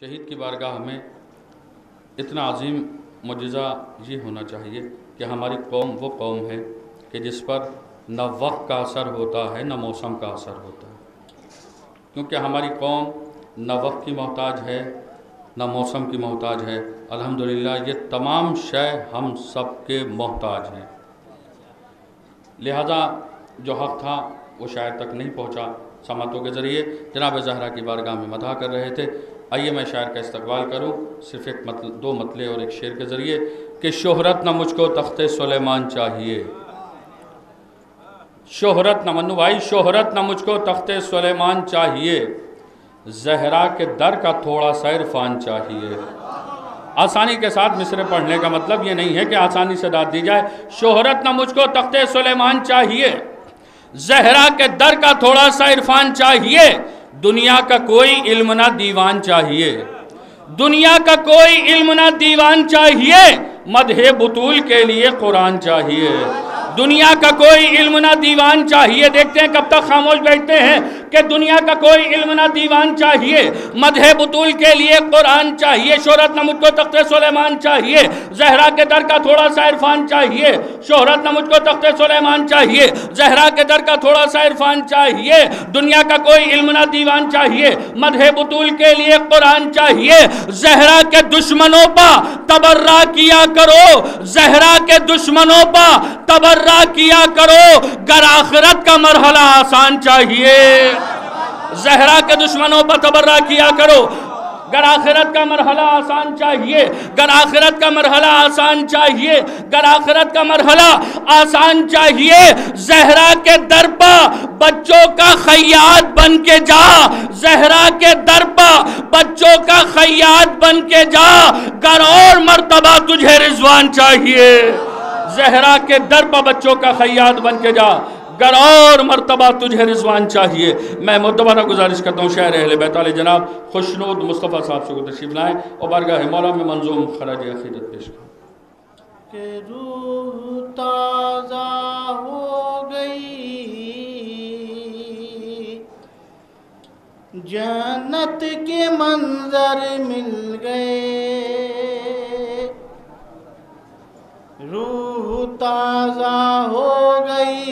شہید کی بارگاہ میں اتنا عظیم معجزہ یہ ہونا چاہیے کہ ہماری قوم وہ قوم ہے کہ جس پر نہ وقت کا اثر ہوتا ہے نہ موسم کا اثر ہوتا ہے، کیونکہ ہماری قوم نہ وقت کی محتاج ہے نہ موسم کی محتاج ہے۔ الحمدللہ یہ تمام شے ہم سب کے محتاج ہیں، لہذا جو حق تھا وہ شاعر تک نہیں پہنچا۔ سماعتوں کے ذریعے جناب زہرا کی بارگاہ میں مدح کر رہے تھے، آئیے میں شاعر کا استقبال کروں صرف دو مطلع اور ایک شعر کے ذریعے کہ شہرت نہ مجھ کو تخت سلیمان چاہیے، شہرت نہ منو بھائی، شہرت نہ مجھ کو تخت سلیمان چاہیے، زہرا کے در کا تھوڑا سا عرفان چاہیے۔ آسانی کے ساتھ مصرع پڑھنے کا مطلب یہ نہیں ہے کہ آسانی سے داد دی جائے۔ شہرت نہ مجھ کو تخت سلیمان چاہیے، زہرا کے در کا تھوڑا سا عرفان چاہیے، دنیا کا کوئی علم نہ دیوان چاہیے، دنیا کا کوئی علم نہ دیوان چاہیے، مدح بطول کے لیے قرآن چاہیے، دنیا کا کوئی علم نہ دیوان چاہیے۔ دیکھتے ہیں کب تک خاموش بیٹھتے ہیں کہ دنیا کا کوئی علم نہ دیوان چاہیے، مدح بطول کے لیے قرآن چاہیے، شہرت نہ مجھ کو تخت سلیمان چاہیے، زہرا کے در کا تھوڑا سا عرفان چاہیے، شہرت نہ مجھ کو تخت سلیمان چاہیے، زہرا کے در کا تھوڑا سا عرفان چاہیے، دنیا کا کوئی علم نہ دیوان چاہیے، مدح بطول کے لیے قرآن چاہیے، زہرا کے دشمنوں پا تبرہ کیا کرو، زہرا کے دشمنوں پا تبرہ کیا کرو، گر آخرت کا مرحلہ آسان چاہیے، زہرا کے دشمنوں پر تبرہ کیا کرو، گر آخرت کا مرحلہ آسان چاہیے، گر آخرت کا مرحلہ آسان چاہیے، گر آخرت کا مرحلہ آسان چاہیے، زہرا کے در پا بچوں کا خیاط بن کے جا، زہرا کے در پا بچوں کا خیاط بن کے جا، گر اور مرتبہ تجھے رضوان چاہیے، زہرا کے در پا بچوں کا خیاط بن کے جا، گر اور مرتبہ تجھے رضوان چاہیے۔ میں مدبانہ گزارش کرتا ہوں شاعر اہل بیت علیہ جناب خوشنود مصطفیٰ صاحب سے تشریف لائیں اور بارگاہ مولا میں منظوم خراج عقیدت پیش کریں۔ کہ روح تازہ ہو گئی، جنت کے منظر مل گئے، روح تازہ ہو گئی،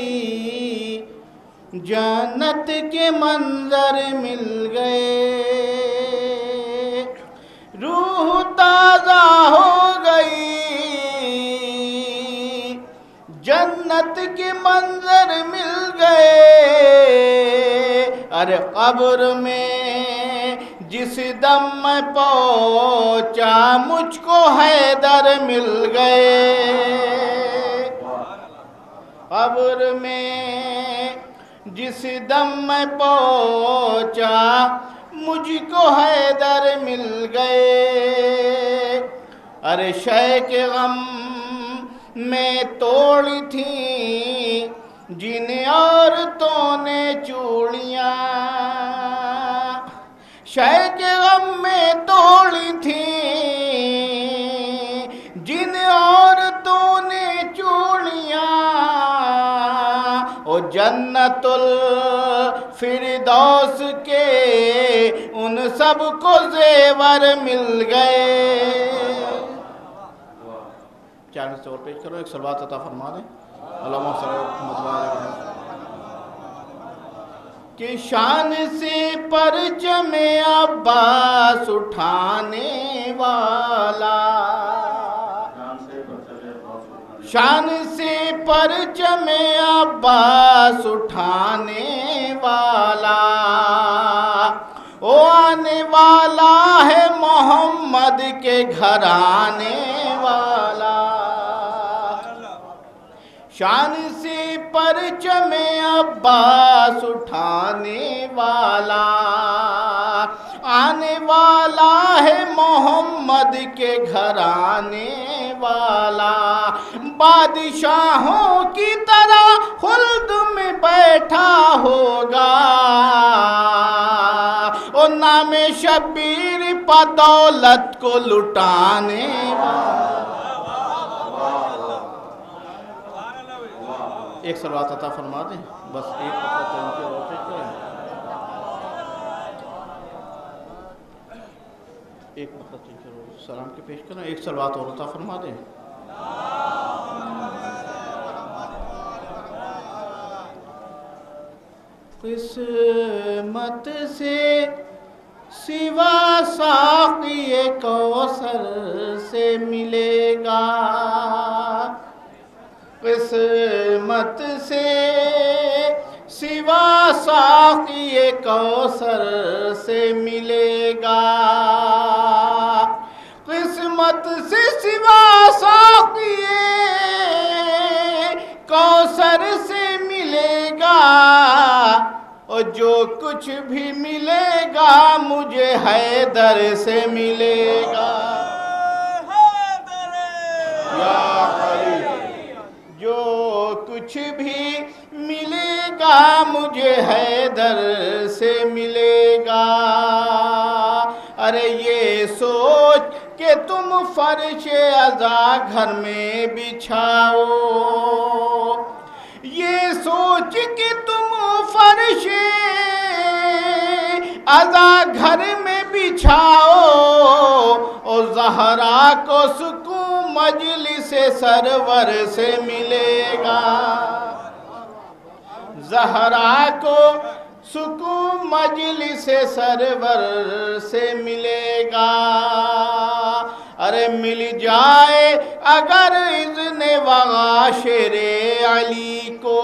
جنت کے منظر مل گئے، روح تازہ ہو گئی، جنت کے منظر مل گئے، ارے قبر میں جس دم میں پہنچا مجھ کو حیدر مل گئے، قبر میں جس دم میں پہنچا مجھ کو حیدر مل گئے، ارے شے کے غم میں توڑی تھیں جن عورتوں نے چوڑیاں، شے کے غم میں توڑی تھیں جن عورتوں نے چوڑیاں، او جنت الفردوس کے ان سب کو زیور مل گئے۔ چار سے اور پیش کرو، ایک صلوات عطا فرما دیں، اللہم صلی اللہ علیہ وسلم۔ کہ شان سے پرچم عباس اٹھانے والا، شان سے پرچم عباس اٹھانے والا، وہ آنے والا ہے محمد کے گھر آنے والا، شان سے پرچم عباس اٹھانے والا، آنے والا ہے محمد کے گھر آنے والا، بادشاہوں کی طرح خلد میں بیٹھا ہوگا، اور نام شبیر پا دولت کو لٹانے والا۔ ایک صلوات عطا فرما دیں، بس ایک وقت ان کے روپے کریں۔ ایک وقت سلام کے پیش کرنا، ایک صلوات اور عطا فرما دیں. قسمت سے سوا ساقی کوثر سے ملے گا، قسمت سے سوا ساقی کوثر سے ملے گا، قسمت سے سوا ساقی کوثر سے ملے گا، اور جو کچھ بھی ملے گا مجھے حیدر سے ملے گا. یا علی، جو کچھ بھی ملے گا مجھے حیدر سے ملے گا. ارے یہ سوچ کہ تم فرش عزا گھر میں بچھاؤ، یہ سوچ کہ تم فرش عزا گھر میں بچھاؤ، اور زہرا کو سکون مجلس سرور سے ملے گا، زہرا کو سکون مجلس سرور سے ملے گا. ارے مل جائے اگر اذن وغا شیر علی کو،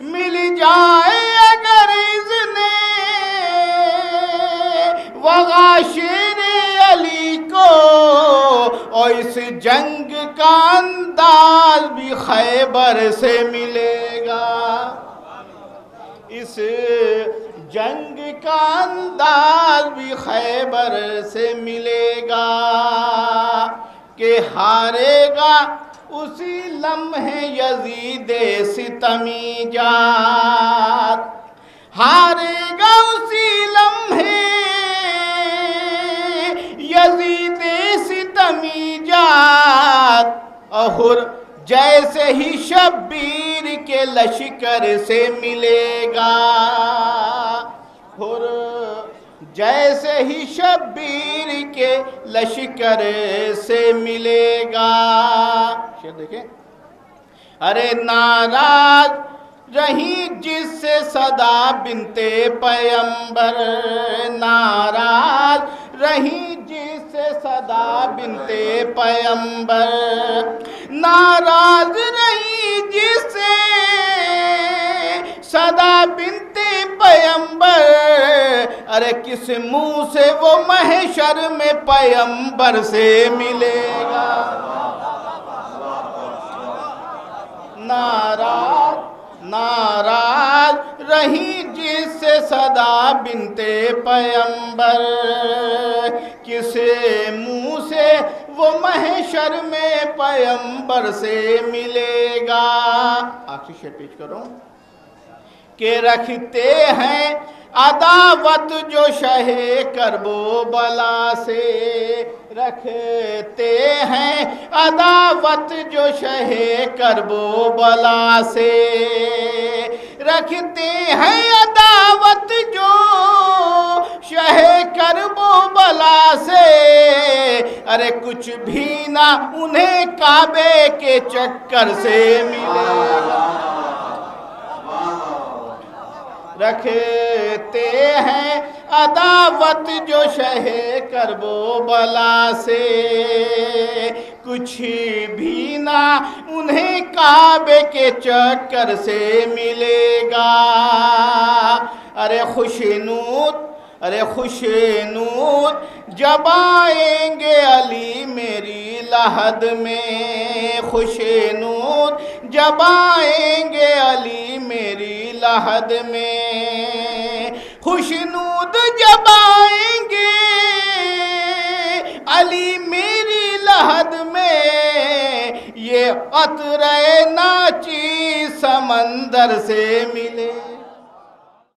مل جائے اگر اذن وغا شیر علی کو، اور اس جنگ کا انداز بھی خیبر سے ملے گا، اس جنگ کا انداز بھی خیبر سے ملے گا، کہ ہارے گا اسی لمحے یزید ستمی جات، ہارے گا اسی لمحے یزید ستمی جات، اور جیسے ہی شبیر کے لشکر سے ملے گا، اور جیسے ہی شبیر کے لشکر سے ملے گا. شیر دیکھیں. ارے ناراض رہی جس سے صدا بنتے پیمبر، ناراض رہی جس سے صدا بنتے پیمبر، ناراض رہی جس سے صدا بنتے پیمبر، ارے کس منہ سے وہ محشر میں پیمبر سے ملے گا. ناراض رہی جس سے صدا بنتے پیمبر، کس منہ سے وہ محشر میں پیمبر سے ملے گا. آخری شعر پیش کروں. کہ رکھتے ہیں عداوت جو شہ کرب و بلا سے، رکھتے ہیں عداوت جو شہ کرب و بلا سے، رکھتے ہیں عداوت جو شہ کرب و بلا سے، ارے کچھ بھی نہ انہیں کعبے کے چکر سے ملے گا. رکھتے ہیں عداوت جو شہ کرب و بلا سے، کچھ بھی نہ انہیں کعبے کے چکر سے ملے گا. ارے خوشنود جب آئیں گے علی میری لحد میں، خوشنود جب آئیں گے علی میری لحد میں، خوشنود جب آئیں گے علی میری لحد میں، یہ قطرہ ناچی سمندر سے ملے